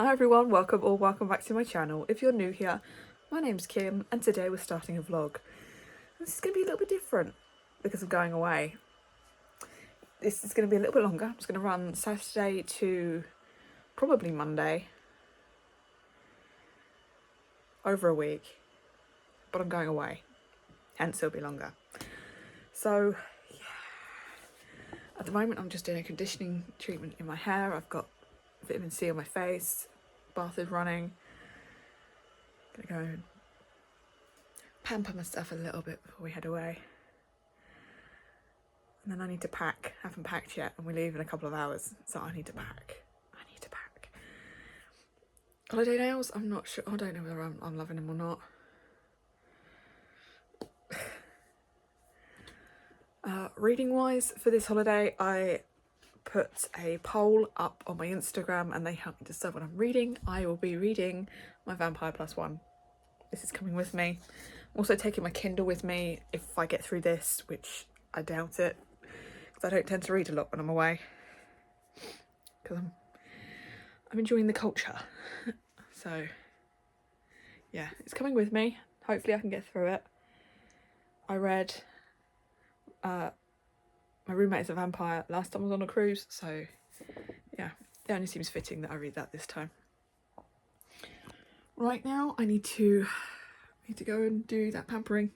Hi everyone, welcome back to my channel. If you're new here, my name's Kim and today we're starting a vlog. This is going to be a little bit different because I'm going away. This is going to be a little bit longer. I'm just going to run Saturday to probably Monday. Over a week. But I'm going away, hence it'll be longer. So, yeah. At the moment I'm just doing a conditioning treatment in my hair. I've got vitamin C on my face, bath is running. Gonna go and pamper myself a little bit before we head away. And then I need to pack. I haven't packed yet and we leave in a couple of hours, so I need to pack. Holiday nails, I'm not sure. I don't know whether I'm loving them or not. Reading wise, for this holiday, I put a poll up on my Instagram and they helped me decide what I'm reading. I will be reading my Vampire Plus One. This is coming with me. I'm also taking my Kindle with me if I get through this, which I doubt it, because I don't tend to read a lot when I'm away. Because I'm enjoying the culture. So, yeah, it's coming with me. Hopefully I can get through it. I read My Roommate is a Vampire last time I was on a cruise, so yeah, it only seems fitting that I read that this time. Right now I need to go and do that pampering,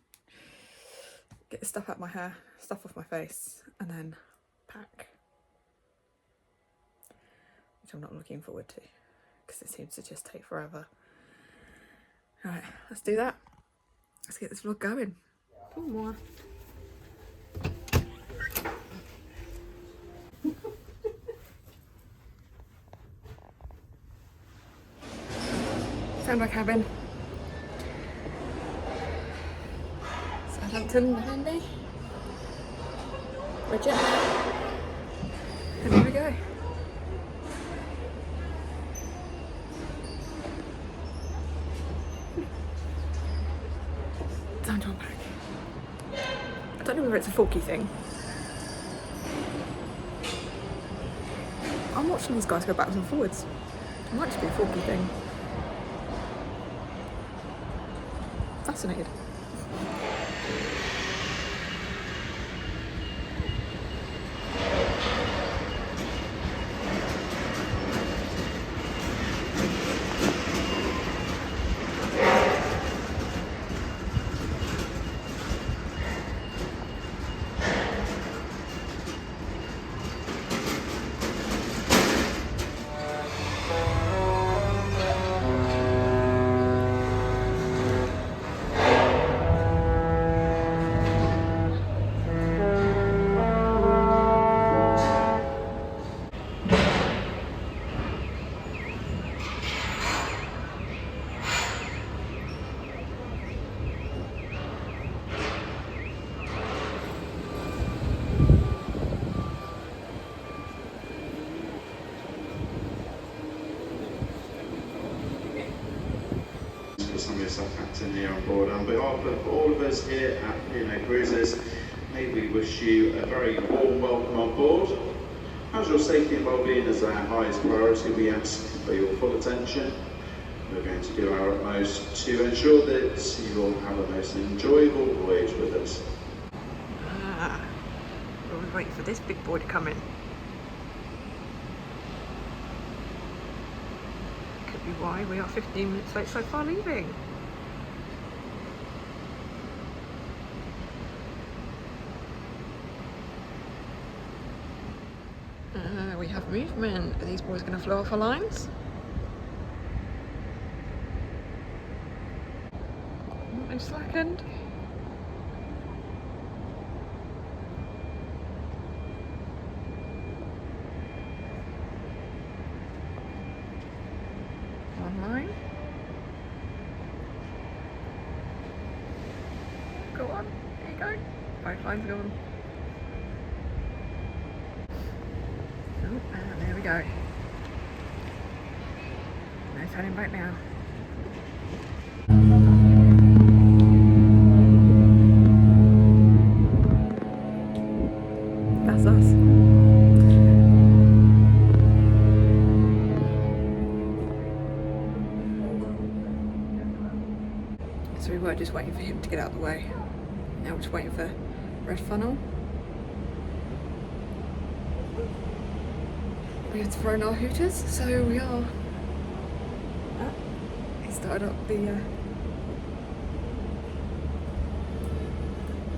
get the stuff out of my hair, stuff off my face, and then pack, which I'm not looking forward to because it seems to just take forever. Alright, let's do that. Let's get this vlog going. Oh, more. Found my cabin. Southampton, Monday. Bridget. And here we go. Time to unpack. I don't know whether it's a forky thing. I'm watching these guys go backwards and forwards. It might just be a forky thing. Fascinated. Some of your stuff packed in here on board. On behalf of all of us here at P&O Cruises, may we wish you a very warm welcome on board. As your safety and well-being is our highest priority, we ask for your full attention. We're going to do our utmost to ensure that you will have a most enjoyable voyage with us. We're waiting for this big boy to come in. Could be why we are 15 minutes late so far leaving. We have movement. Are these boys going to flow off our lines? No slackened. One line. Go on. There you go. Both lines go on. Oh, and there we go. No turning back now. That's us. So we were just waiting for him to get out of the way. Now we're just waiting for Red Funnel. We have thrown our hooters, so we are. He started up the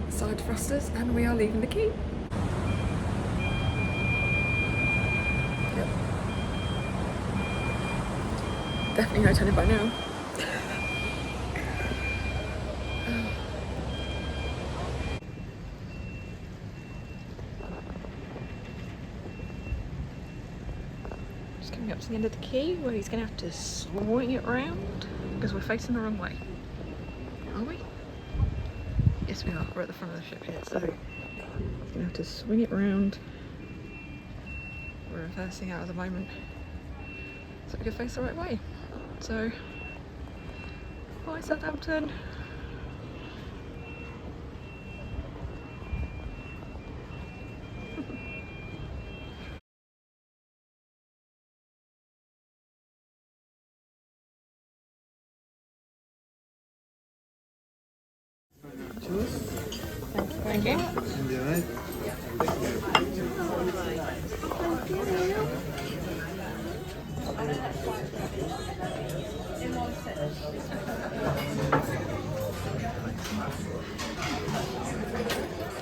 side thrusters, and we are leaving the quay. Yep. Definitely no turning by now. Just coming up to the end of the quay where he's going to have to swing it round because we're facing the wrong way. Are we? Yes, we are. We're at the front of the ship here, so he's going to have to swing it round. We're reversing out at the moment so we can face the right way. So, bye Southampton. Thank you.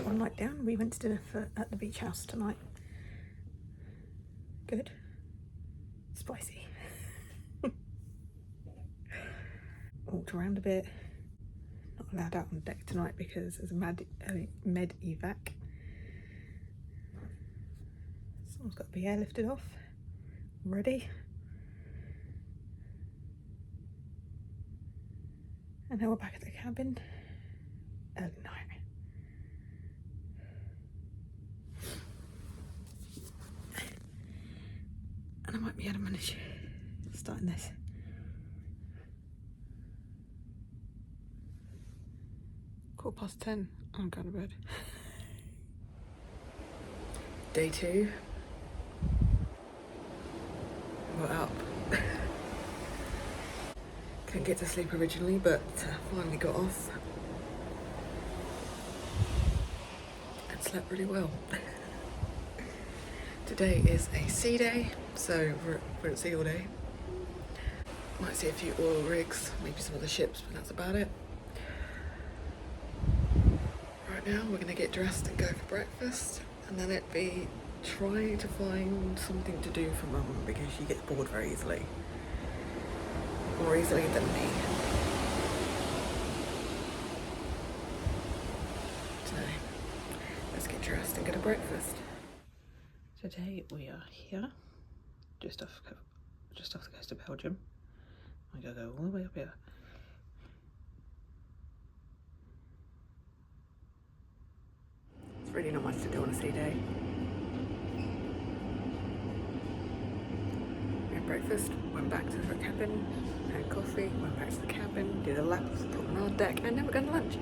One night down, we went to dinner at the beach house tonight. Good. Spicy. Walked around a bit. Not allowed out on deck tonight because there's a med evac. Someone's got to be airlifted off. I'm ready. And now we're back at the cabin. Early night. And I might be able to manage starting this. 10:15. I'm going to bed. Day 2. We're up. Couldn't get to sleep originally, but finally got off. And slept really well. Today is a sea day, so we're at sea all day. Might see a few oil rigs, maybe some other ships, but that's about it. Right now we're gonna get dressed and go for breakfast, and then it'd be trying to find something to do for Mum because she gets bored very easily. More easily than me. So let's get dressed and go to breakfast. Today we are here, just off the coast of Belgium. I gotta go all the way up here. It's really not much to do on a sea day. We had breakfast, went back to the cabin, had coffee, went back to the cabin, did a lap of the promenade deck, and then we're going to lunch.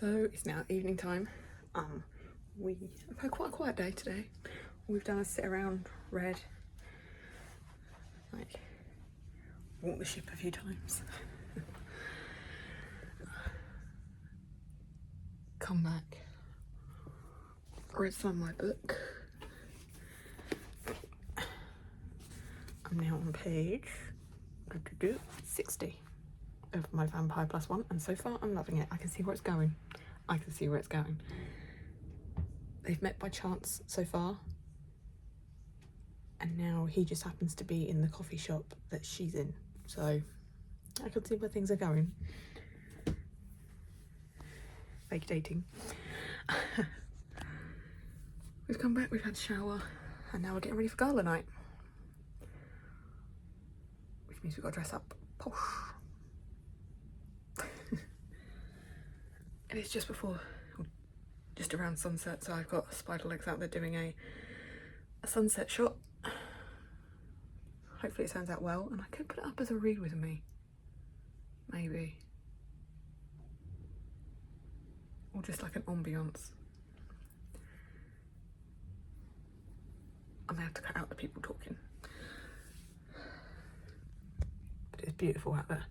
So it's now evening time. We have had quite a quiet day today. All we've done is sit around, read, like walk the ship a few times. Come back, read some of my book. I'm now on page 60 of my Vampire Plus One, and so far I'm loving it. I can see where it's going. I can see where it's going. They've met by chance so far, and now he just happens to be in the coffee shop that she's in, so I can see where things are going. Fake dating. We've come back, we've had a shower, and now we're getting ready for gala night, which means we've got to dress up posh. And it's just before just around sunset, so I've got spider legs out there doing a sunset shot. Hopefully it turns out well, and I could put it up as a read with me, maybe, or just like an ambiance. I may have to cut out the people talking, but it's beautiful out there.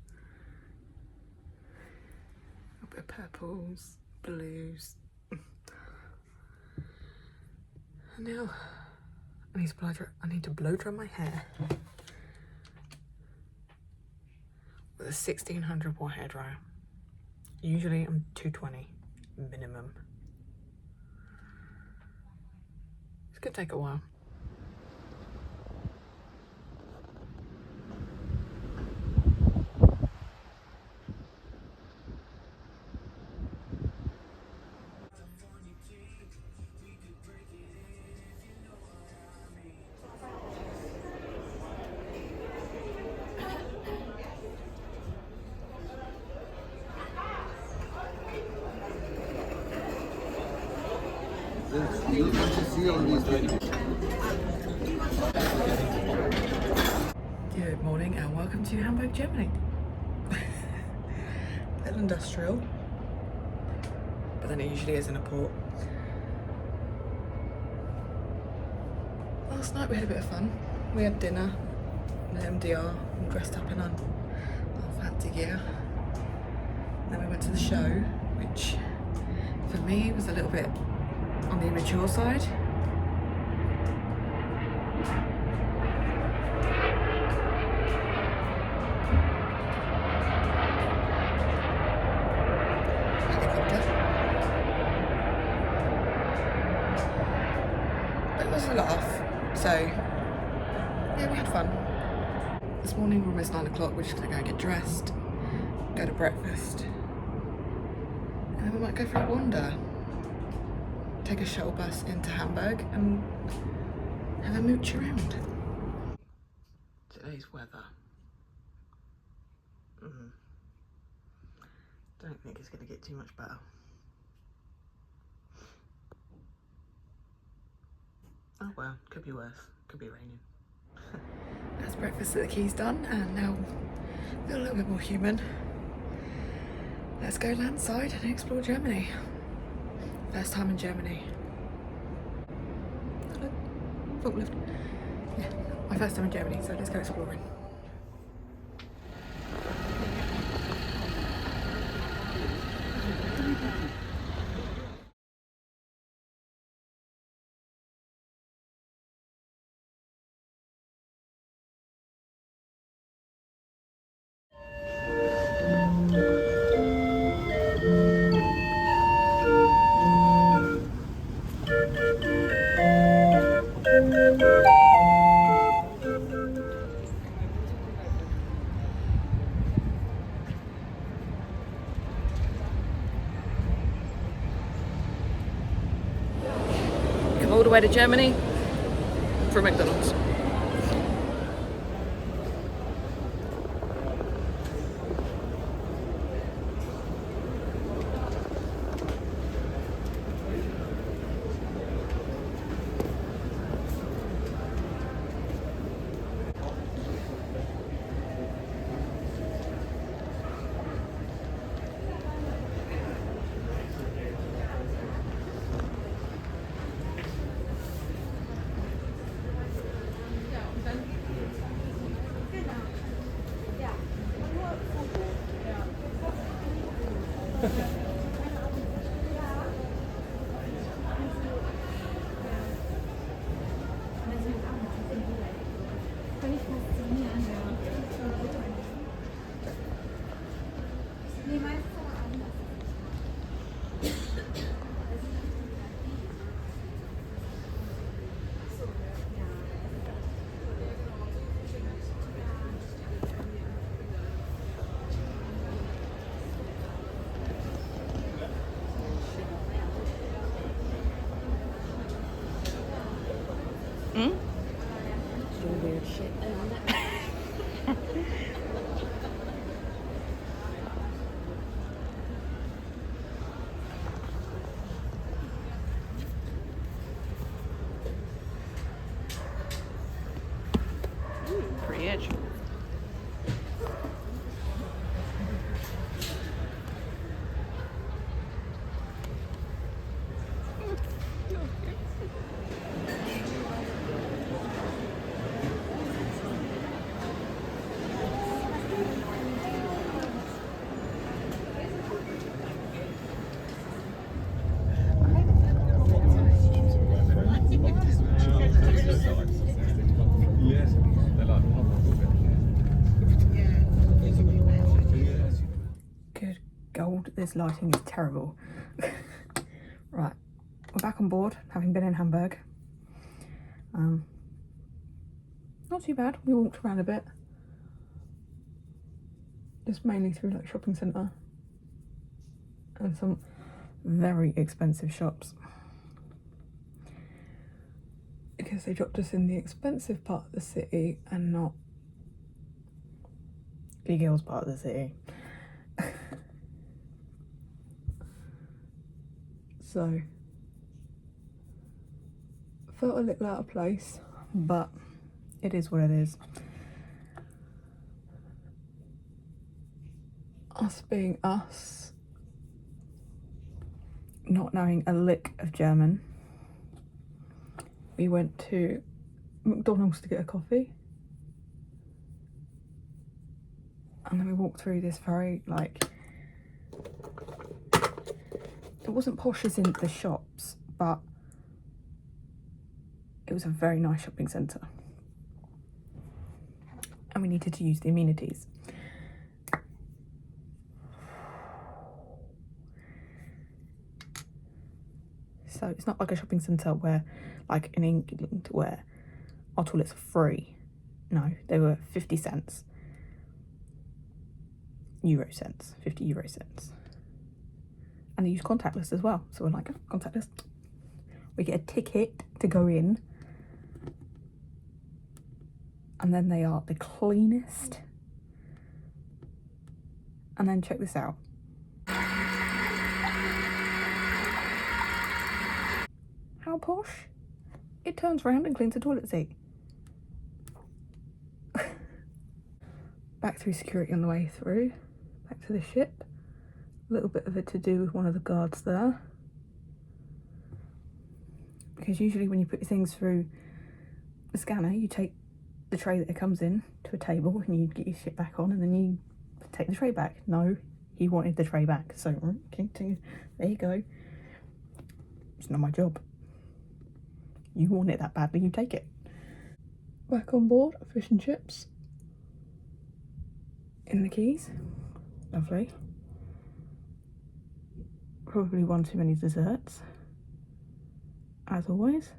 A bit of purples, blues. And now I need to blow dry my hair with a 1600 watt hairdryer. Usually I'm 220 minimum. It's gonna take a while. Good morning and welcome to Hamburg, Germany. A little industrial, but then it usually is in a port. Last night we had a bit of fun. We had dinner in the MDR and dressed up in our fancy gear. Then we went to the show, which for me was a little bit on the immature side. But it was a laugh, so yeah, we had fun. This morning we're almost 9 o'clock, we're just gonna go and get dressed, go to breakfast, and then we might go for a wander. Take a shuttle bus into Hamburg and have a mooch around. Today's weather. Don't think it's going to get too much better. Oh well, could be worse. Could be raining. That's breakfast at the quay's done, and now feel a little bit more human. Let's go landside and explore Germany. First time in Germany. Hello. Forklift. Yeah, my first time in Germany, so let's go exploring. All the way to Germany for McDonald's. cold. This lighting is terrible. Right, we're back on board, having been in Hamburg. Not too bad. We walked around a bit. Just mainly through like shopping centre and some very expensive shops, because they dropped us in the expensive part of the city and not the girls part of the city. So felt a little out of place, but it is what it is. Us being us, not knowing a lick of German, we went to McDonald's to get a coffee, and then we walked through this very, like, it wasn't posh as in the shops, but it was a very nice shopping centre, and we needed to use the amenities. So it's not like a shopping centre where, like in England, where our toilets are free. No, they were 50 cents. Euro cents, 50 euro cents. And they use contactless as well. So we're like, oh, contactless. We get a ticket to go in. And then they are the cleanest. And then check this out. How posh? It turns around and cleans the toilet seat. Back through security on the way through. Back to the ship. A little bit of a to-do with one of the guards there. Because usually when you put your things through the scanner, you take the tray that it comes in to a table and you get your shit back on and then you take the tray back. No, he wanted the tray back. So, okay, there you go. It's not my job. You want it that badly, you take it. Back on board, fish and chips. In the quays. Lovely. Probably one too many desserts. As always.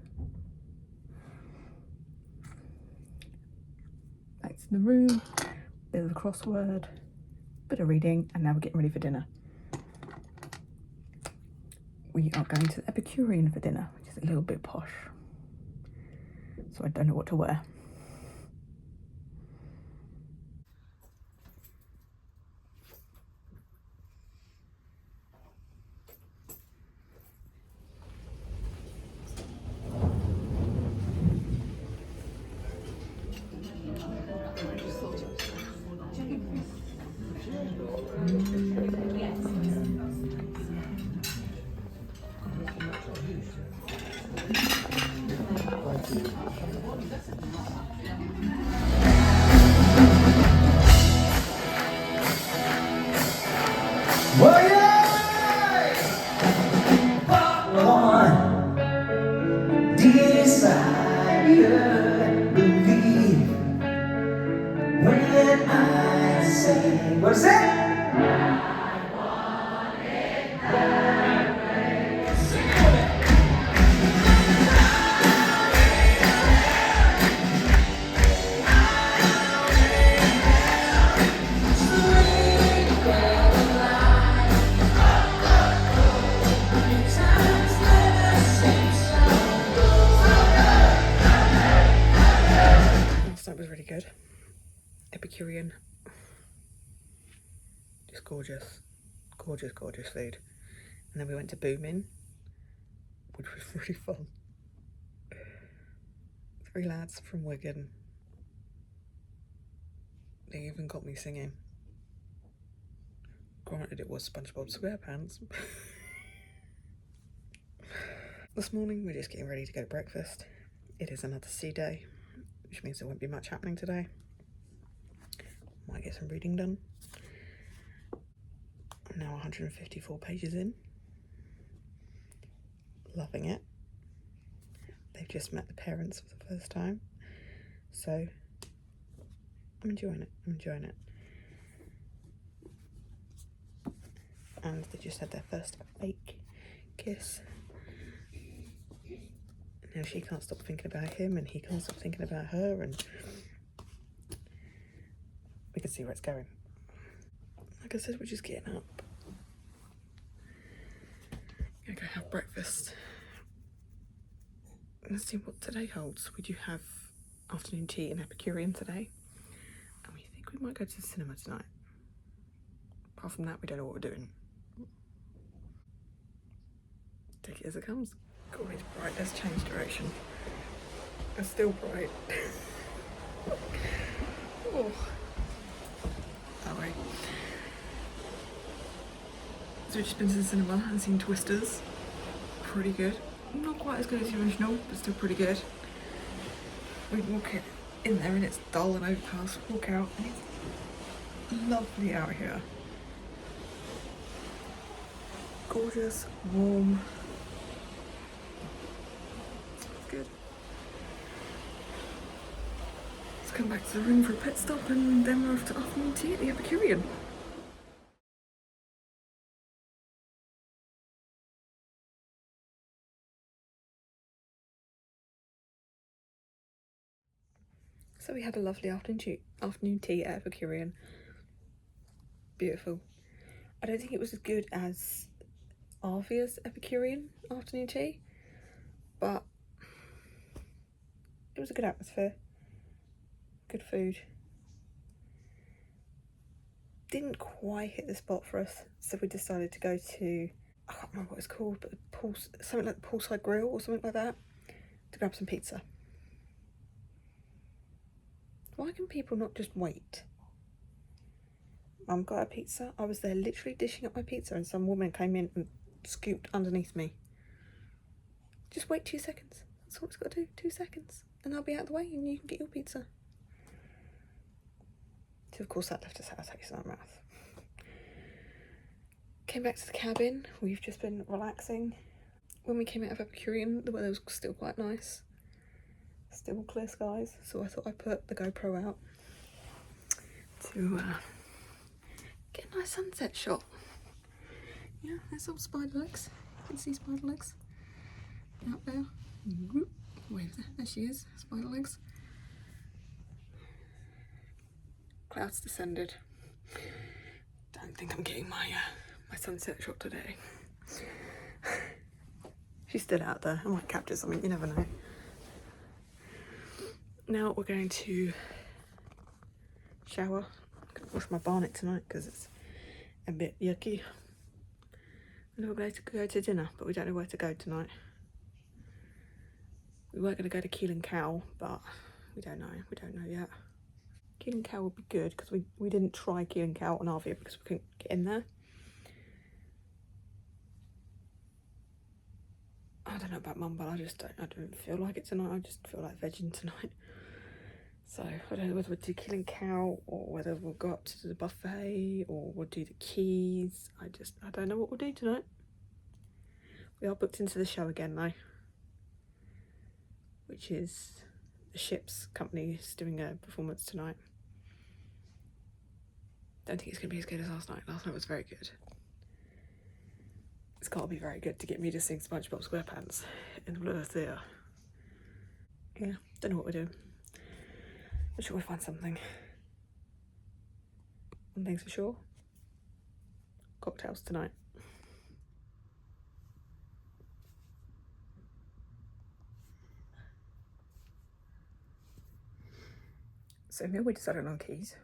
Back to the room. Bit of a crossword. Bit of reading. And now we're getting ready for dinner. We are going to the Epicurean for dinner, which is a little bit posh. So I don't know what to wear. What's that? That was really good. Epicurean. Just gorgeous. Gorgeous, gorgeous food. And then we went to Booming, which was really fun. 3 lads from Wigan. They even got me singing. Granted, it was SpongeBob SquarePants. This morning, we're just getting ready to go to breakfast. It is another sea day, which means there won't be much happening today. Might get some reading done. I'm now 154 pages in. Loving it. They've just met the parents for the first time. So, I'm enjoying it. I'm enjoying it. and they just had their first fake kiss. Now she can't stop thinking about him and he can't stop thinking about her, and we can see where it's going. Like I said, we're just getting up. Gonna go have breakfast. Let's see what today holds. We do have afternoon tea and Epicurean today, and we think we might go to the cinema tonight. Apart from that, we don't know what we're doing. Take it as it comes. God, it's bright. Let's change direction. It's still bright. Oh. That way. So we've just been to the cinema and seen Twisters. Pretty good. Not quite as good as the original, but still pretty good. We walk in there and it's dull and overcast. Walk out and it's lovely out here. Gorgeous, warm. It's good. Let's come back to the room for a pit stop and then we're off to afternoon tea at the Epicurean. So we had a lovely afternoon tea at Epicurean. Beautiful. I don't think it was as good as Arvia's Epicurean afternoon tea, but it was a good atmosphere, good food. Didn't quite hit the spot for us, so we decided to go to, I can't remember what it's called, but something like the Poolside Grill or something like that, to grab some pizza. Why can people not just wait? Mum got a pizza. I was there literally dishing up my pizza and some woman came in and scooped underneath me. Just wait 2 seconds. That's all it's got to do. 2 seconds. And I'll be out of the way and you can get your pizza. So of course that left a sour taste in our mouth. Came back to the cabin. We've just been relaxing. When we came out of Epicurean, the weather was still quite nice. Still clear skies. So I thought I'd put the GoPro out to get a nice sunset shot. Yeah, there's some spider legs. You can see spider legs out there. Wave there. There she is. Spider legs. Clouds descended. Don't think I'm getting my sunset shot today. She's still out there. I might capture something. You never know. Now we're going to shower. I'm going to wash my barnet tonight because it's a bit yucky. And we're going to go to dinner, but we don't know where to go tonight. We were going to go to Keel and Cow, but we don't know. We don't know yet. Keel and Cow would be good because we didn't try Keel and Cow on Arvia because we couldn't get in there. I don't know about Mum, but I don't feel like it tonight. I just feel like vegging tonight. So I don't know whether we'll do Keel and Cow or whether we'll go up to the buffet or we'll do the Keys. I don't know what we'll do tonight. We are booked into the show again though, which is the Ships company is doing a performance tonight. Don't think it's going to be as good as last night. Last night was very good. It's got to be very good to get me to sing SpongeBob SquarePants in the middle of the theatre. Yeah, don't know what we're doing. I'm sure we'll find something. One thing's for sure, cocktails tonight. So here we decided on Keys.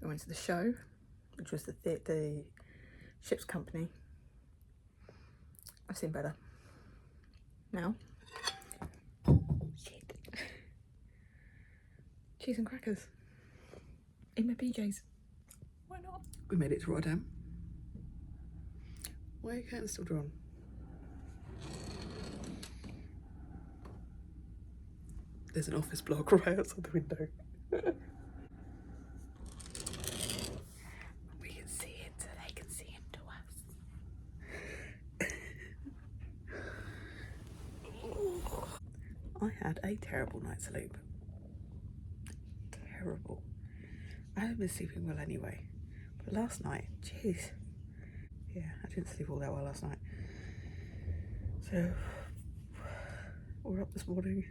We went to the show, which was the Ships company. I've seen better. Now, shit. Cheese and crackers in my PJs. Why not? We made it to Rotterdam. Why are your curtains still drawn? There's an office block right outside the window. We can see it so they can see into us. I had a terrible night's sleep. Terrible. I haven't been sleeping well anyway. But last night, jeez, Yeah, I didn't sleep all that well last night. So we're up this morning,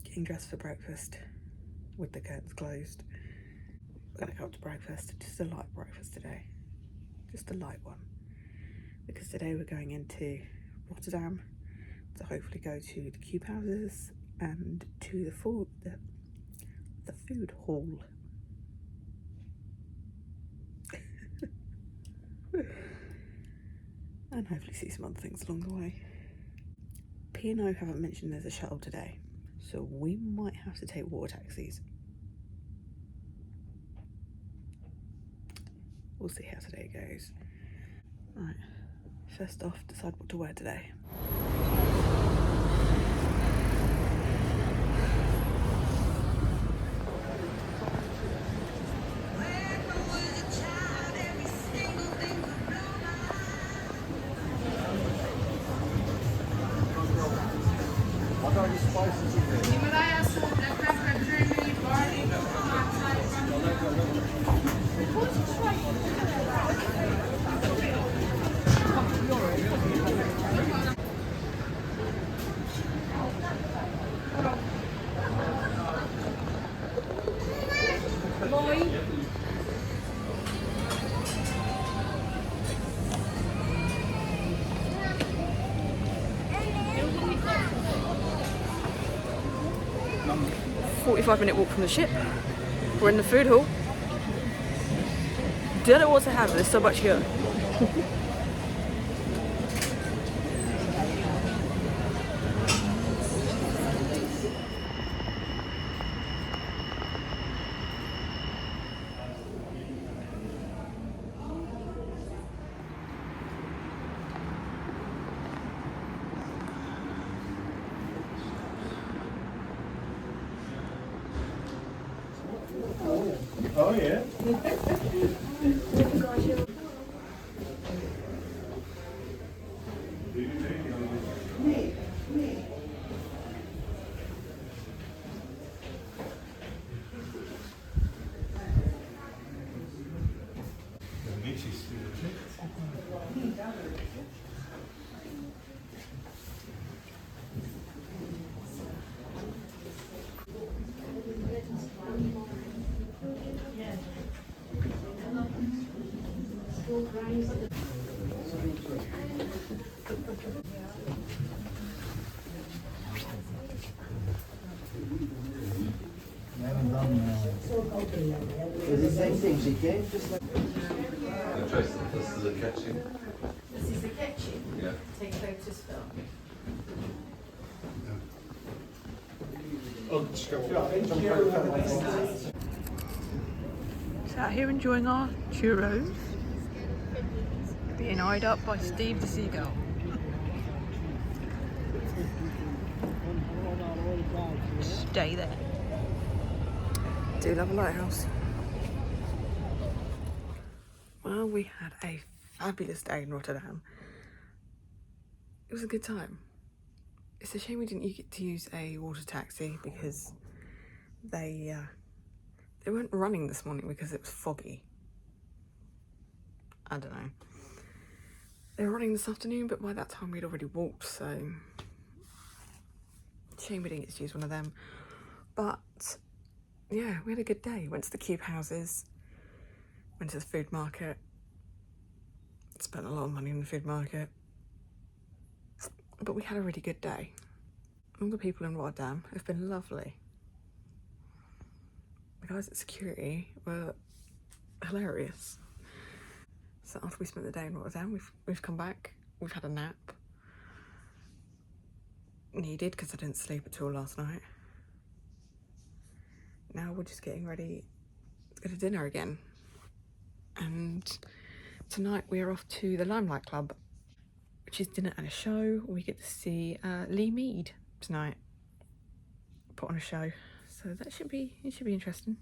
getting dressed for breakfast with the curtains closed. We're gonna go up to breakfast, just a light breakfast today, just a light one, because today we're going into Rotterdam to hopefully go to the cube houses and to the food hall. And hopefully see some other things along the way. P&O haven't mentioned there's a shuttle today, so we might have to take water taxis. We'll see how today goes. Right, first off, decide what to wear today. Boy. 45-minute walk from the ship. We're in the food hall. Don't know what to have, there's so much here. Oh yeah. It's the same thing, she came just like... This is a kitchen. This is the kitchen. Yeah. Take photos for. So out here enjoying our churros, being eyed up by Steve the Seagull. Stay there. Do love a lighthouse. Well, we had a fabulous day in Rotterdam. It was a good time. It's a shame we didn't get to use a water taxi because they weren't running this morning because it was foggy. I don't know. They were running this afternoon, but by that time we'd already walked, so shame we didn't get to use one of them. But yeah, we had a good day. Went to the cube houses, went to the food market, spent a lot of money on the food market, but we had a really good day. All the people in Rotterdam have been lovely. The guys at security were hilarious. So after we spent the day in Rotterdam, we've come back, we've had a nap. Needed, because I didn't sleep at all last night. Now we're just getting ready to go to dinner again. And tonight we're off to the Limelight Club, which is dinner and a show. We get to see Lee Mead tonight put on a show. So that should be interesting.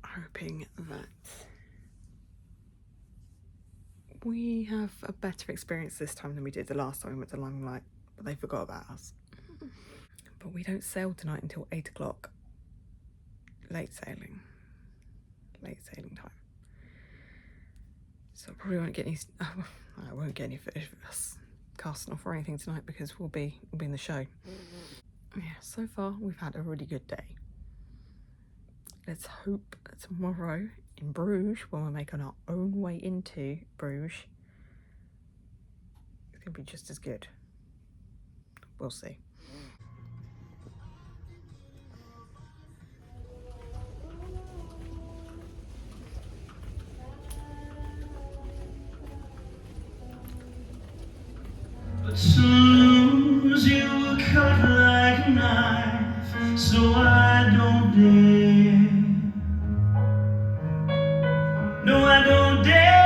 Hoping that we have a better experience this time than we did the last time we went to Limelight, but they forgot about us. But we don't sail tonight until 8 o'clock. Late sailing time. So I probably won't get any. I won't get any footage of us casting off or anything tonight because we'll be in the show. Yeah. So far we've had a really good day. Let's hope that tomorrow in Bruges, when we're making our own way into Bruges, it's gonna be just as good. We'll see. But to lose you were cut like a knife, so I don't dare. No, I don't dare,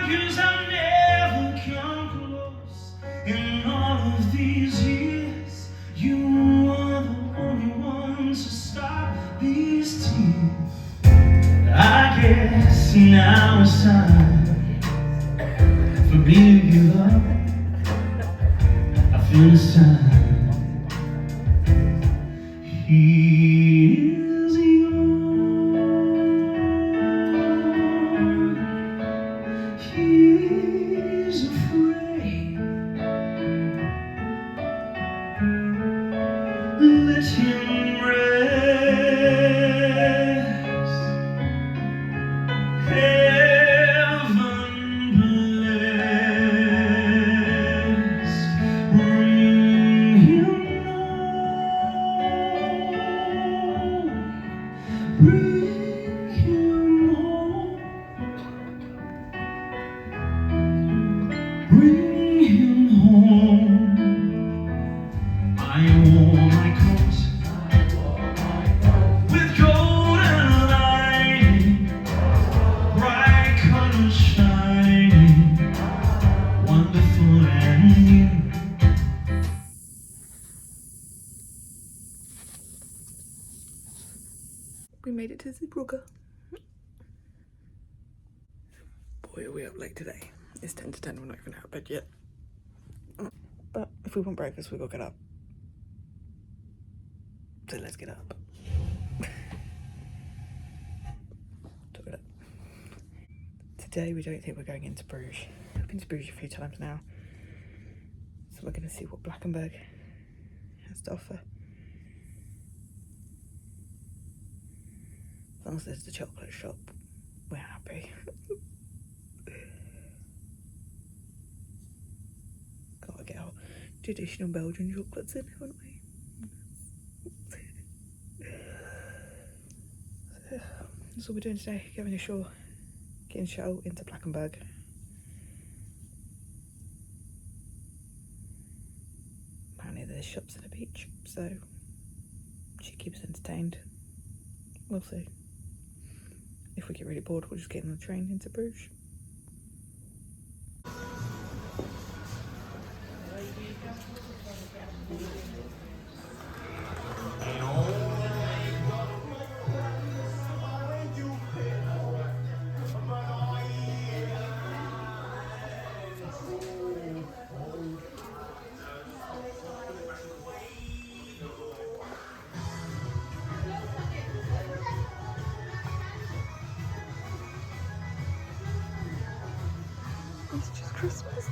'cause I've never come close in all of these years. You are the only one to stop these tears. I guess now it's time for me to give up. I feel it's time. Here's yours. He's afraid. Let him rest. Heaven blessed. Bring him home. Bring him home. Bring him home. I wore my coat with golden lining, bright colors shining, wonderful and new. We made it to Zeebrugge. Boy, are we up late today. It's 10 to 10, we're not even out of bed yet. But if we want breakfast, we gotta get up. So let's get up. Talk it up. Today we don't think we're going into Bruges. I've been to Bruges a few times now. So we're gonna see what Blankenberg has to offer. As long as there's the chocolate shop, we're happy. Gotta get our traditional Belgian chocolates in, haven't we? That's all we're doing today, going ashore, getting shuttle into Blankenberg. Apparently there's shops at the beach, so should keep us entertained. We'll see. If we get really bored, we'll just get on the train into Bruges. It's just Christmas.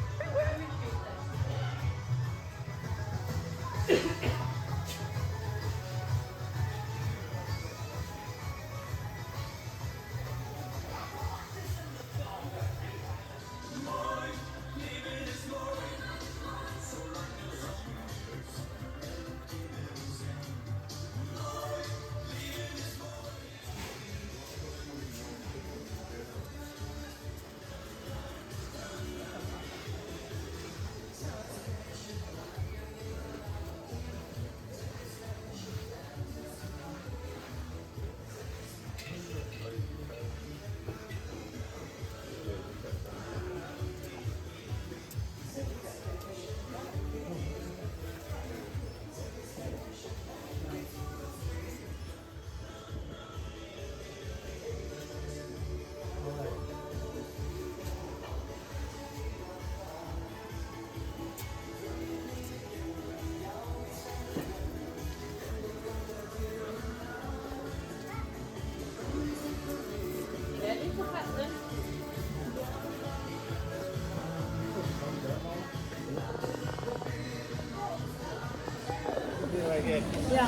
So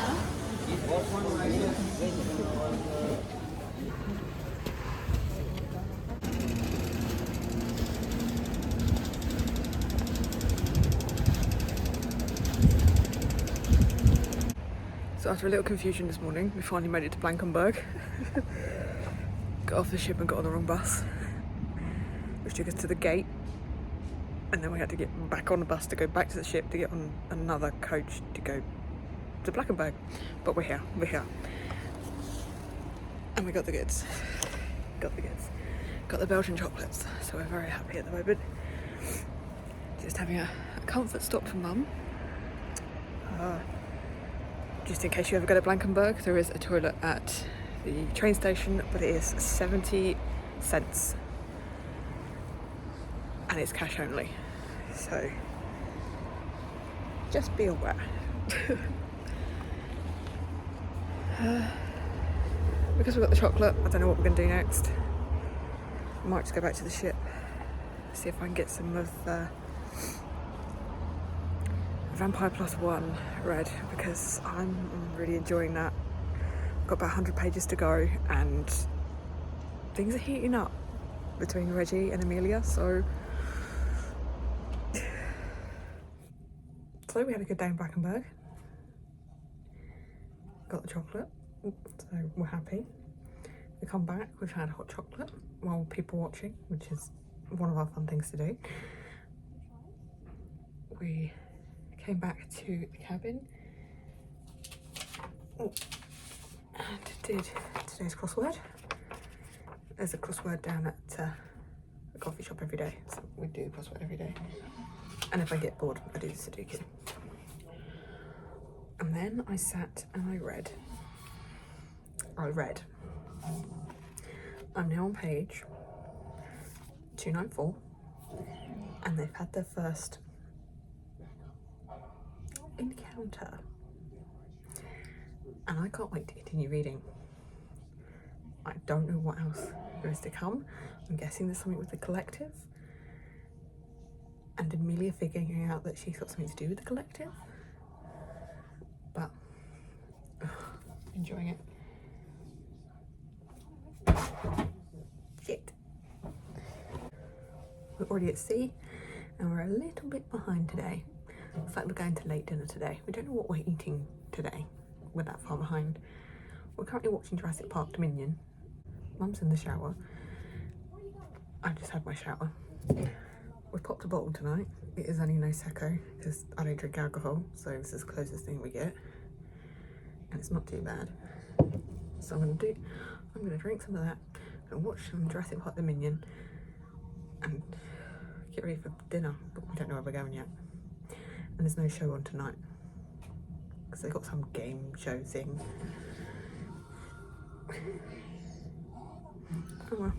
after a little confusion this morning, we finally made it to Blankenberg. Got off the ship and got on the wrong bus, which took us to the gate. And then we had to get back on the bus to go back to the ship to get on another coach to go to Blankenberg. But we're here. And we got the goods. Got the Belgian chocolates, so we're very happy at the moment. Just having a comfort stop for Mum. Just in case you ever go to Blankenberg, there is a toilet at the train station, but it is 70 cents. And it's cash only. So just be aware. Because we've got the chocolate, I don't know what we're going to do next. I might just go back to the ship, see if I can get some of Vampire Plus One read, because I'm really enjoying that. I've got about 100 pages to go and things are heating up between Reggie and Amelia, so we had a good day in Blankenberg. Got the chocolate, so we're happy. We come back, we've had hot chocolate while people watching, which is one of our fun things to do. We came back to the cabin and did today's crossword. There's a crossword down at the coffee shop every day, so we do the crossword every day. And if I get bored, I do the Sudoku. And then I sat and I read. I'm now on page 294, and they've had their first encounter. And I can't wait to continue reading. I don't know what else there is to come. I'm guessing there's something with the collective. And Amelia figuring out that she's got something to do with the collective. But enjoying it. Shit. We're already at sea and we're a little bit behind today. It's like we're going to late dinner today. We don't know what we're eating today. We're that far behind. We're currently watching Jurassic Park Dominion. Mum's in the shower. I just had my shower. We popped a bottle tonight. It is only Prosecco because I don't drink alcohol, so this is the closest thing we get. And it's not too bad. So I'm gonna drink some of that and watch some Jurassic Park Dominion and get ready for dinner, but we don't know where we're going yet. And there's no show on tonight because they've got some game show thing. Oh well.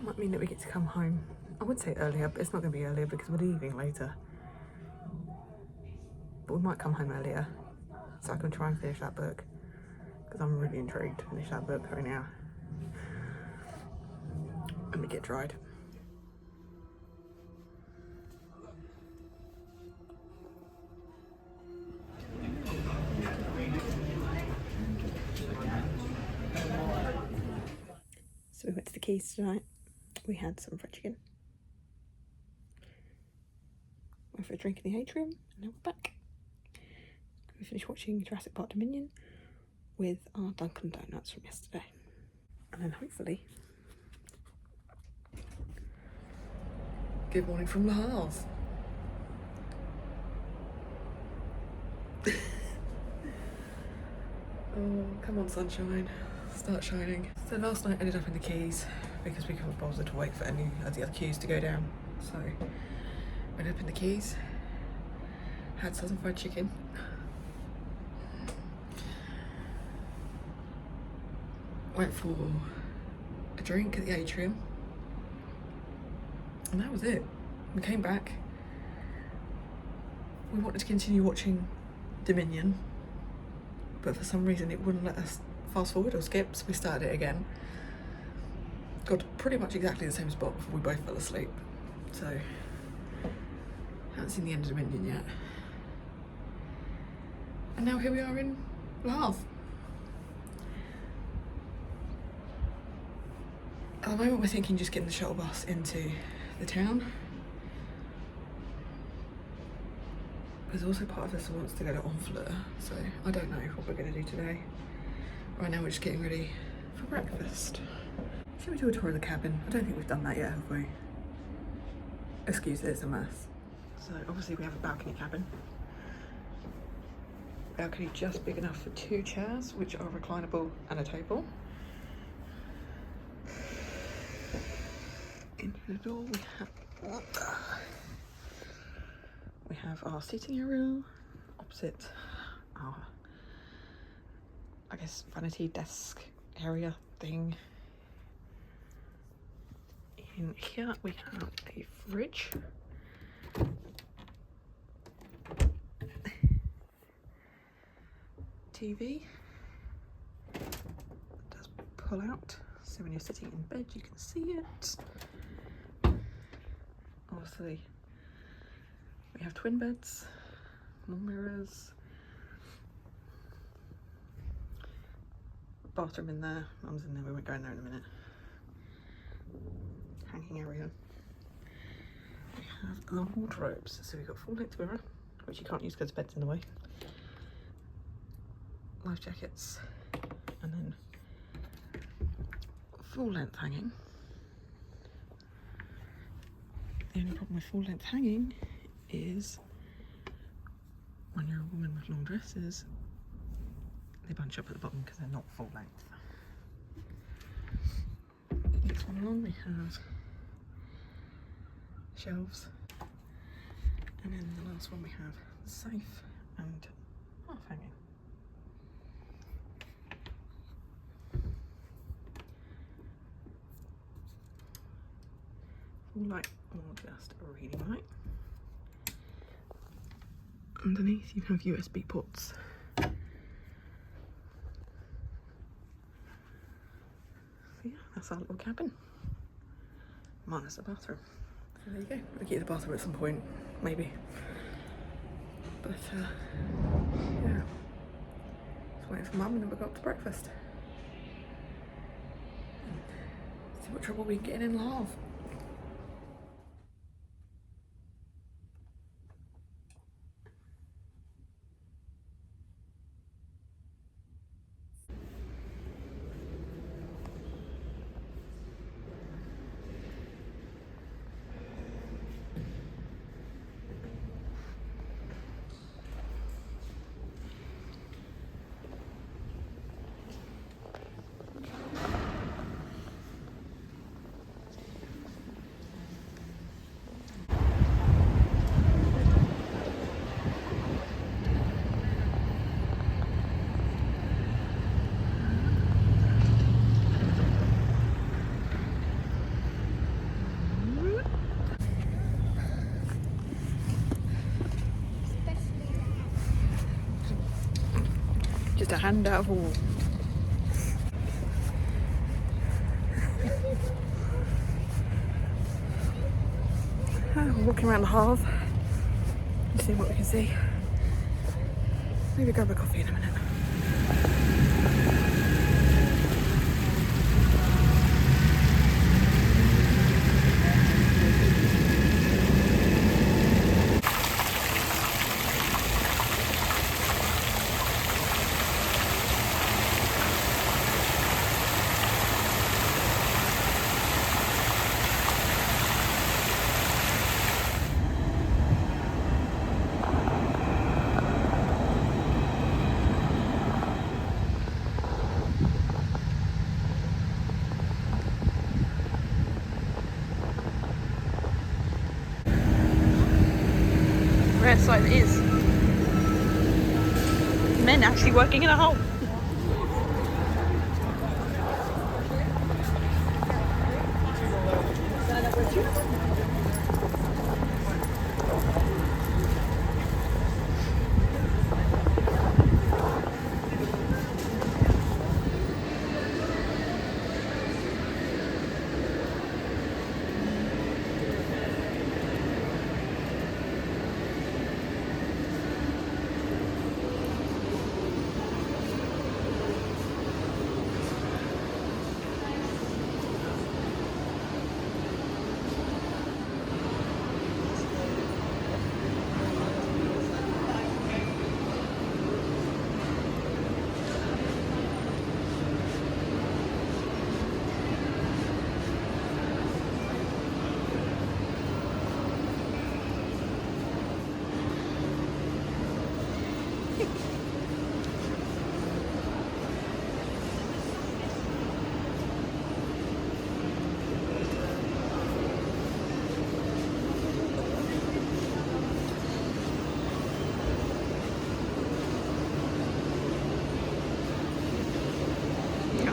Might mean that we get to come home. I would say earlier, but it's not going to be earlier because we're leaving later. But we might come home earlier so I can try and finish that book, because I'm really intrigued to finish that book right now. And we get dried. So we went to the Keys tonight. We had some fried chicken. Went for a drink in the atrium, and now we're back. We finished watching Jurassic Park Dominion with our Dunkin' Donuts from yesterday. And then hopefully... Good morning from the Havre. Oh, come on sunshine, start shining. So last night I ended up in the Keys because we couldn't bother to wait for any of the other queues to go down. So I ended up in the Keys, had southern fried chicken, went for a drink at the atrium, and that was it. We came back, we wanted to continue watching Dominion, but for some reason it wouldn't let us fast forward or skip, so we started it again. Got to pretty much exactly the same spot before we both fell asleep. So, haven't seen the end of Dominion yet. And now here we are in Le Havre. At the moment we're thinking just getting the shuttle bus into the town. There's also part of us who wants to go to Honfleur, so I don't know what we're going to do today. Right now we're just getting ready for breakfast. Should we do a tour of the cabin? I don't think we've done that yet, have we? Excuse it, it's a mess. So obviously we have a balcony cabin. Balcony just big enough for 2 chairs, which are reclinable, and a table. Into the door we have our seating area opposite our, I guess, vanity desk area thing. In here we have a fridge. TV. It does pull out, so when you're sitting in bed you can see it. Obviously we have twin beds, more mirrors, bathroom in there, mum's in there, we won't go in there in a minute. Hanging area. We have the wardrobes, so we've got full length mirror, which you can't use because the bed's in the way. Life jackets, and then full length hanging. The only problem with full length hanging is when you're a woman with long dresses, they bunch up at the bottom because they're not full length. Next one along we have shelves, and then the last one we have the safe and half hanging. Full light or just a reading light. Underneath you have USB ports. So yeah, that's our little cabin. Minus the bathroom. So there you go. We'll get the bathroom at some point, maybe. But yeah. Just waiting for mum and then we'll go up to breakfast. See what trouble we can get in Le Havre. Just a handout of all. We're walking around the Havre, seeing what we can see. Maybe grab a coffee in a minute. Rare sight it is. Men actually working in a hole.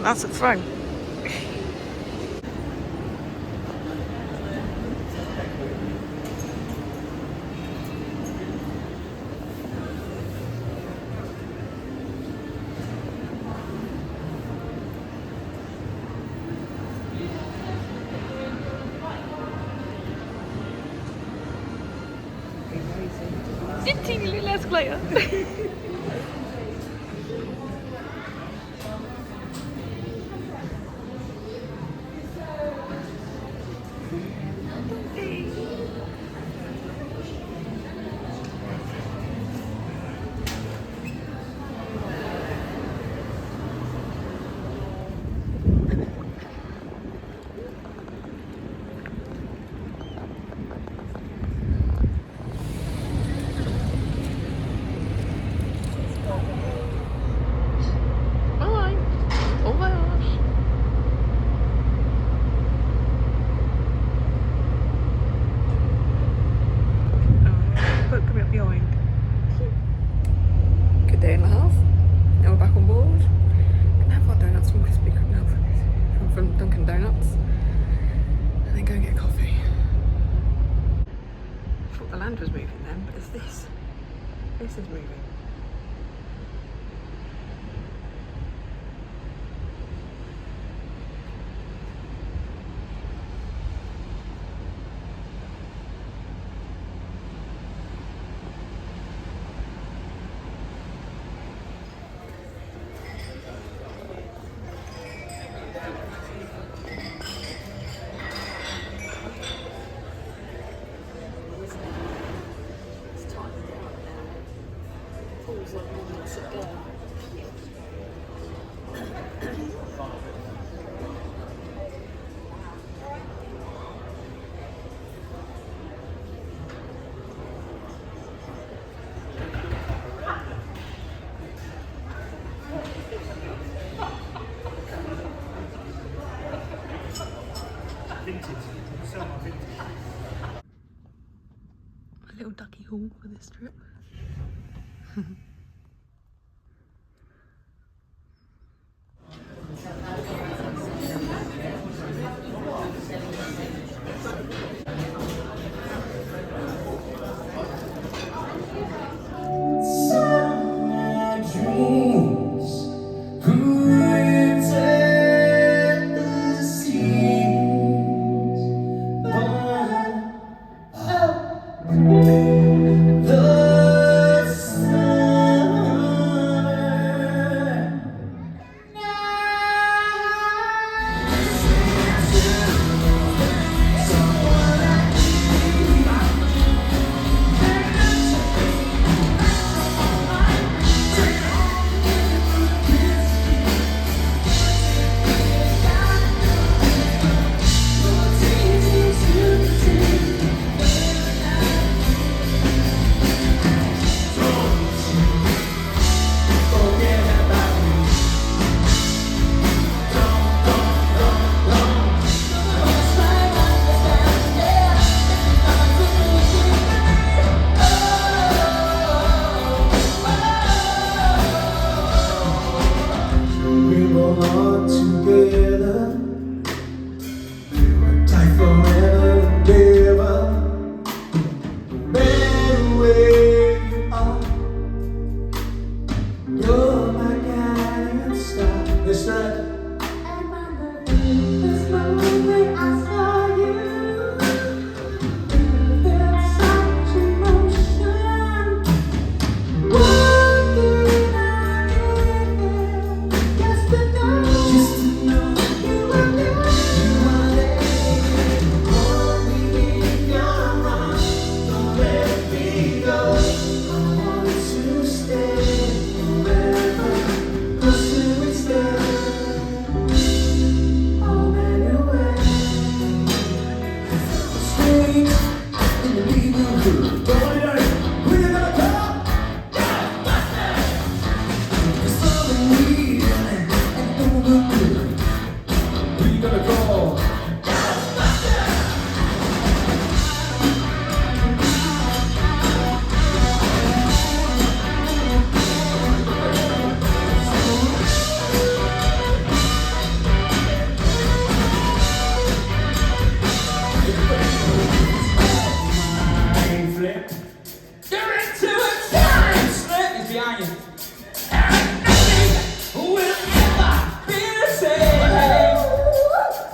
That's a throne. Teeny little escalator. Good day and a half. Now we're back on board. Gonna have our donuts from from Dunkin' Donuts, and then go and get coffee. I thought the land was moving then, but it's this. This is moving. A little ducky haul for this trip.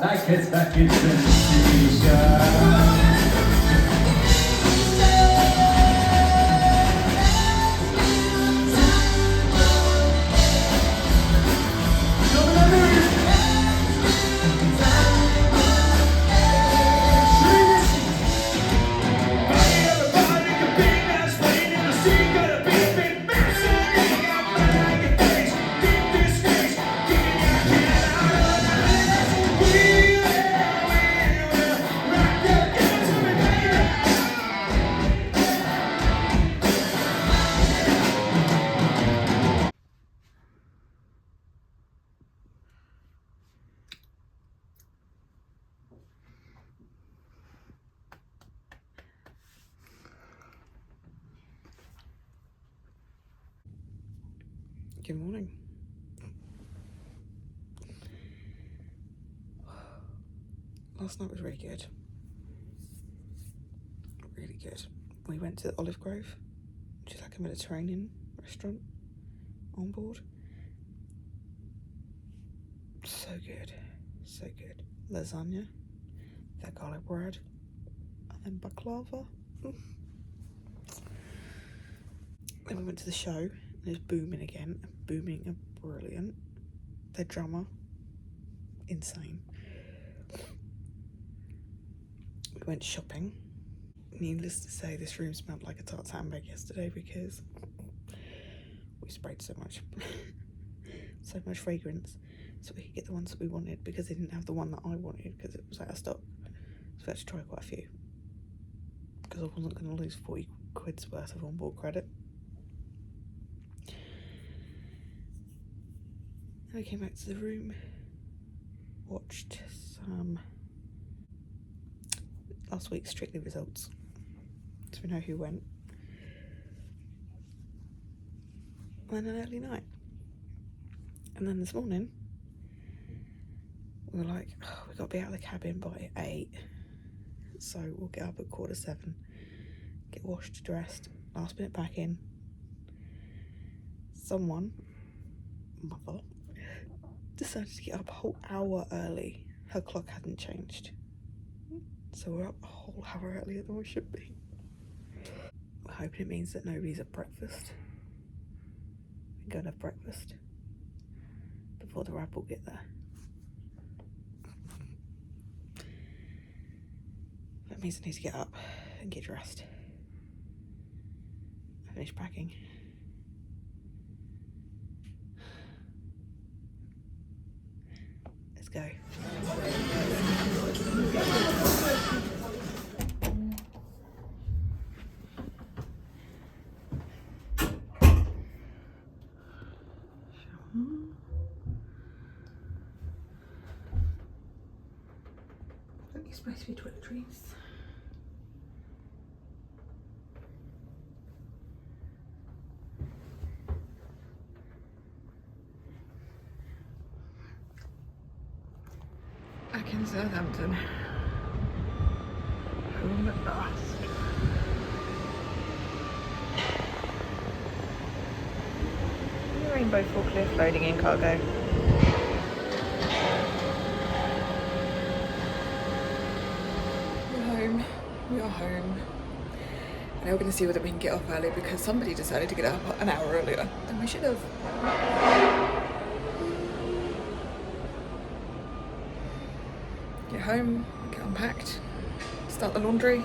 That gets back into the Good morning. Last night was really good. Really good. We went to the Olive Grove, which is like a Mediterranean restaurant on board. So good. So good. Lasagna, their garlic bread, and then baklava. Then we went to the show, and it was booming again. Booming and brilliant. Their drummer, insane. We went shopping. Needless to say, this room smelled like a tartan bag yesterday because we sprayed so much fragrance, so we could get the ones that we wanted because they didn't have the one that I wanted because it was out of stock. So we had to try quite a few because I wasn't going to lose 40 quid's worth of onboard credit. And we came back to the room, watched some last week's Strictly results, so we know who went, and then an early night. And then this morning we were like, oh, we've got to be out of the cabin by 8, so we'll get up at 7:15, get washed, dressed, last minute back in. Someone, mother, decided to get up a whole hour early. Her clock hadn't changed, so we're up a whole hour earlier than we should be. We're hoping it means that nobody's at breakfast. We can go and have breakfast before the rabble get there. That means I need to get up and get dressed. I finish packing. Let's go. You're supposed to be toiletries. Back in Southampton. Home at last. Rainbow forklift loading in cargo. We are home. And now we're going to see whether we can get off early because somebody decided to get up an hour earlier than we should have. Get home, get unpacked, start the laundry,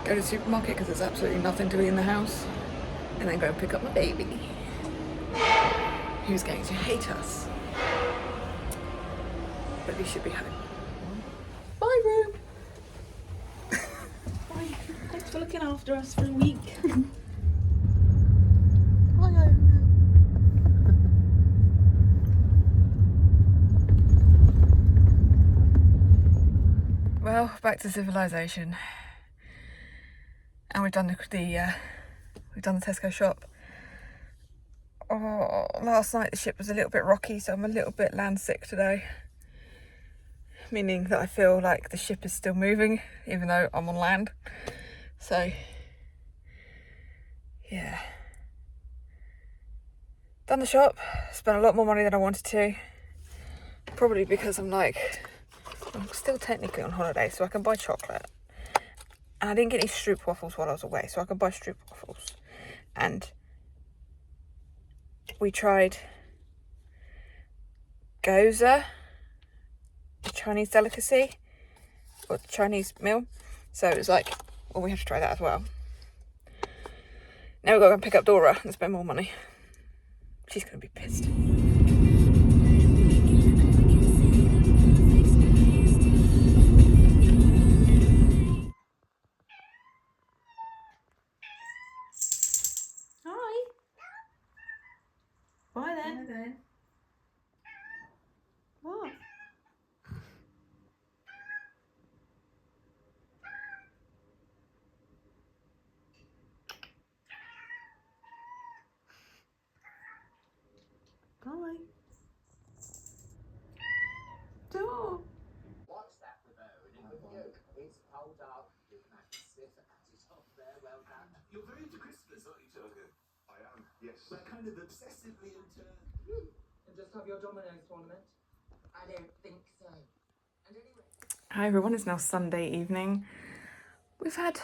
go to the supermarket because there's absolutely nothing to eat in the house, and then go and pick up my baby, who's going to hate us. But we should be home. Bye, Rube. Bye. Thanks for looking after us for a week. Bye, home. Well, back to civilization, and we've done the Tesco shop. Oh, last night the ship was a little bit rocky, so I'm a little bit land sick today. Meaning that I feel like the ship is still moving, even though I'm on land. So, yeah. Done the shop, spent a lot more money than I wanted to. Probably because I'm still technically on holiday, so I can buy chocolate. And I didn't get any stroop waffles while I was away, so I can buy stroop waffles. And we tried gyoza, the Chinese delicacy, or the Chinese meal. So it was like, well, we have to try that as well. Now we've got to go and pick up Dora and spend more money. She's going to be pissed. Hi. Bye then. Bye then. What? Bye. Door. What's that with her and it with you? It's cold up. You can actually sniff it as it's off there. Well done. You're very into Christmas, aren't you, Joker? I am, yes. Like kind of obsessively into... And just have your dominoes tournament? I don't think so. And anyway... Hi everyone, it's now Sunday evening. We've had...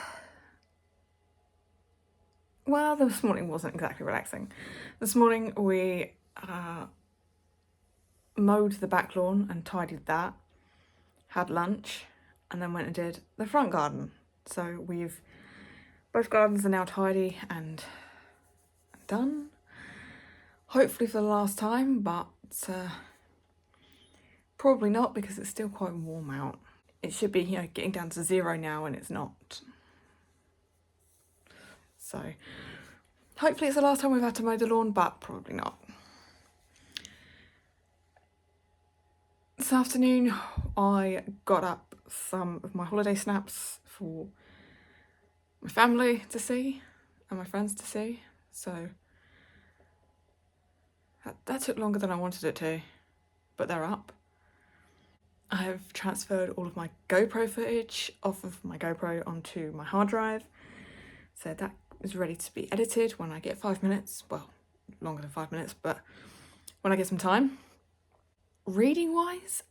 Well, this morning wasn't exactly relaxing. This morning we mowed the back lawn and tidied that, had lunch, and then went and did the front garden. So both gardens are now tidy and done. Hopefully for the last time, but probably not because it's still quite warm out. It should be, getting down to 0 now and it's not. So hopefully it's the last time we've had to mow the lawn, but probably not. This afternoon I got up some of my holiday snaps for my family to see and my friends to see. So that took longer than I wanted it to, but they're up. I have transferred all of my GoPro footage off of my GoPro onto my hard drive. So that is ready to be edited when I get 5 minutes. Well, longer than 5 minutes, but when I get some time. Reading wise,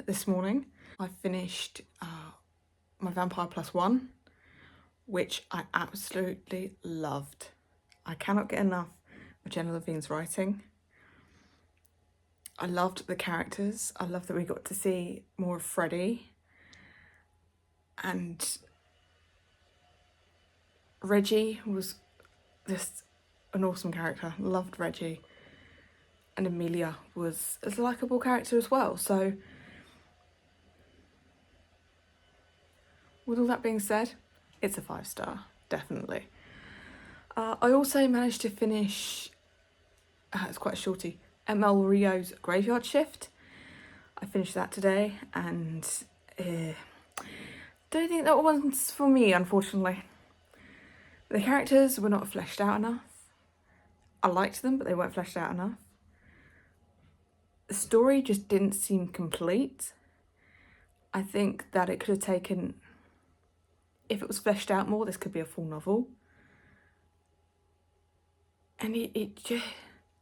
this morning I finished my Vampire Plus One, which I absolutely loved. I cannot get enough of Jenna Levine's writing. I loved the characters. I loved that we got to see more of Freddie. And Reggie was just an awesome character. Loved Reggie. And Amelia was a likeable character as well. So with all that being said, it's a 5-star, definitely. I also managed to finish, it's quite a shorty, ML Rio's Graveyard Shift. I finished that today and don't think that one's for me, unfortunately. The characters were not fleshed out enough. I liked them, but they weren't fleshed out enough. The story just didn't seem complete. I think that it could have taken, if it was fleshed out more, this could be a full novel. And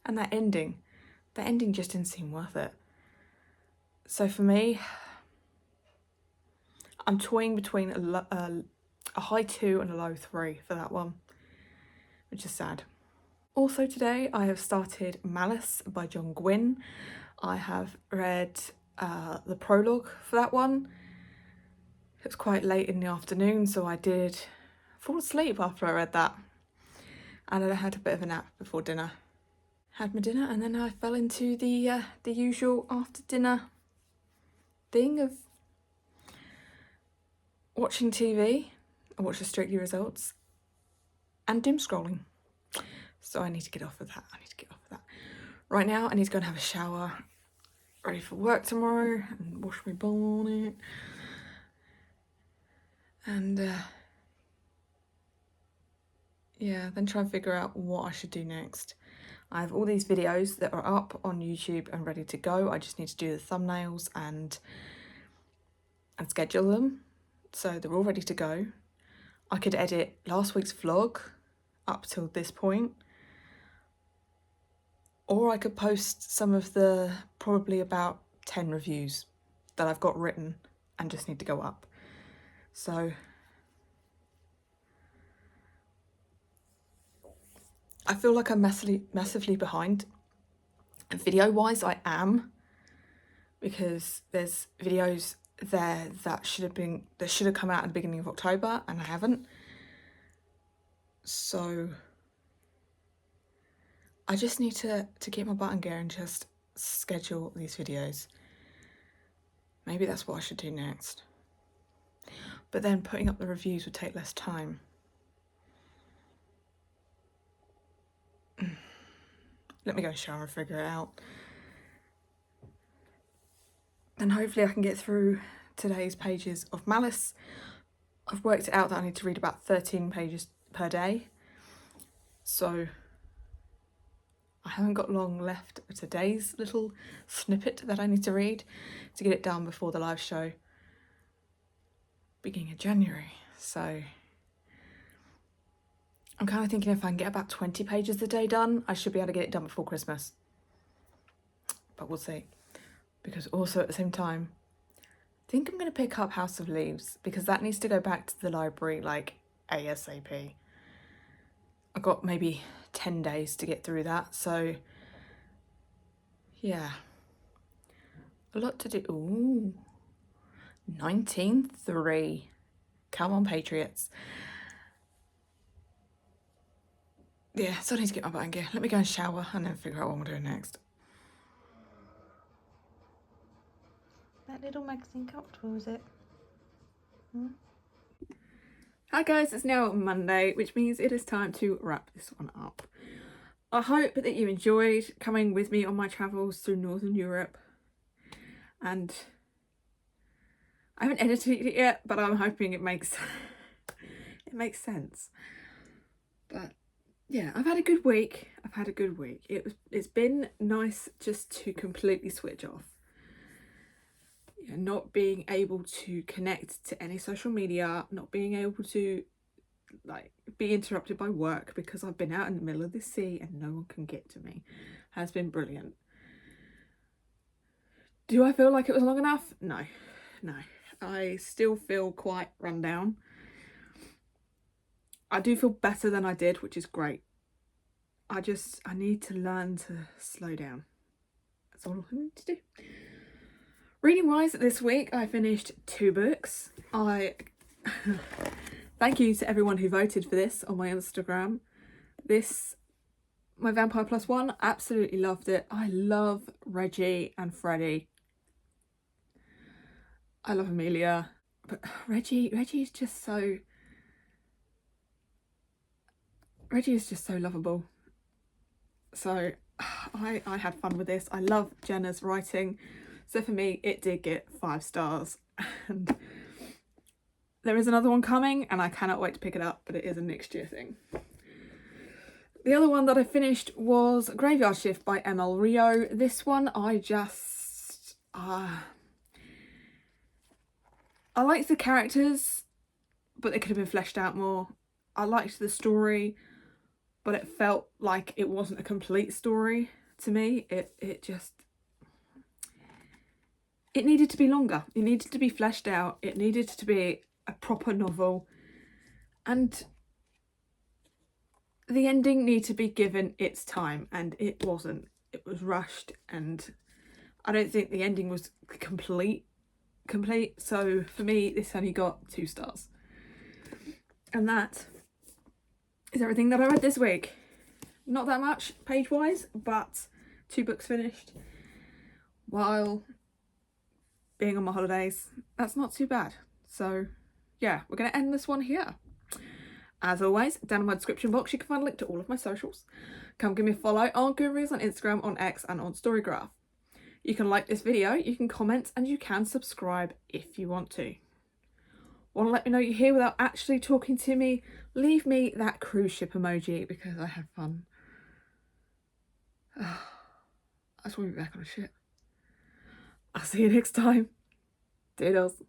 and that ending just didn't seem worth it. So for me, I'm toying between a high 2 and a low 3 for that one, which is sad. Also today, I have started Malice by John Gwynne. I have read the prologue for that one. It was quite late in the afternoon, so I did fall asleep after I read that. And I had a bit of a nap before dinner. Had my dinner and then I fell into the usual after dinner thing of watching TV. I watched the Strictly Results and doom scrolling. So I need to get off of that. Right now I need to go and have a shower, ready for work tomorrow, and wash my bonnet. And yeah, then try and figure out what I should do next. I have all these videos that are up on YouTube and ready to go. I just need to do the thumbnails and schedule them. So they're all ready to go. I could edit last week's vlog up till this point. Or I could post some of the probably about 10 reviews that I've got written and just need to go up. So I feel like I'm massively behind. And video wise I am, because there's videos there that should have come out at the beginning of October and I haven't. So I just need to get my butt in gear and just schedule these videos. Maybe that's what I should do next. But then putting up the reviews would take less time. Let me go shower and figure it out. And hopefully I can get through today's pages of Malice. I've worked it out that I need to read about 13 pages per day. So I haven't got long left of today's little snippet that I need to read to get it done before the live show beginning of January. So I'm kind of thinking if I can get about 20 pages a day done, I should be able to get it done before Christmas. But we'll see. Because also at the same time, I think I'm going to pick up House of Leaves because that needs to go back to the library like ASAP. I've got maybe 10 days to get through that, so yeah. A lot to do. Ooh. 19:3. Come on, Patriots. Yeah, so I need to get my butt in gear. Let me go and shower and then figure out what I'm doing next. That little magazine comfortable, is it? Hi guys, it's now Monday, which means it is time to wrap this one up. I hope that you enjoyed coming with me on my travels through Northern Europe. And I haven't edited it yet, but I'm hoping it makes sense. But yeah, I've had a good week. It's been nice just to completely switch off. Yeah, not being able to connect to any social media, not being able to like be interrupted by work because I've been out in the middle of the sea and no one can get to me has been brilliant. Do I feel like it was long enough? No. I still feel quite run down. I do feel better than I did, which is great. I need to learn to slow down. That's all I need to do. Reading wise, this week I finished 2 books. Thank you to everyone who voted for this on my Instagram. My Vampire Plus One, absolutely loved it. I love Reggie and Freddie. I love Amelia, but Reggie is just so lovable. So I had fun with this. I love Jenna's writing. So for me, it did get 5 stars. And there is another one coming and I cannot wait to pick it up, but it is a next year thing. The other one that I finished was Graveyard Shift by ML Rio. This one I liked the characters, but they could have been fleshed out more. I liked the story, but it felt like it wasn't a complete story to me. It needed to be longer. It needed to be fleshed out. It needed to be a proper novel. And the ending needed to be given its time, and it wasn't. It was rushed, and I don't think the ending was complete. So for me, this only got 2 stars. And that is everything that I read this week. Not that much page-wise, but 2 books finished while being on my holidays. That's not too bad. So yeah, we're going to end this one here. As always, down in my description box you can find a link to all of my socials. Come give me a follow on Gurus, on Instagram, on X and on StoryGraph. You can like this video, you can comment and you can subscribe if you want to. Want to let me know you're here without actually talking to me? Leave me that cruise ship emoji because I had fun. I just want to be back on a ship. I'll see you next time. Doodles.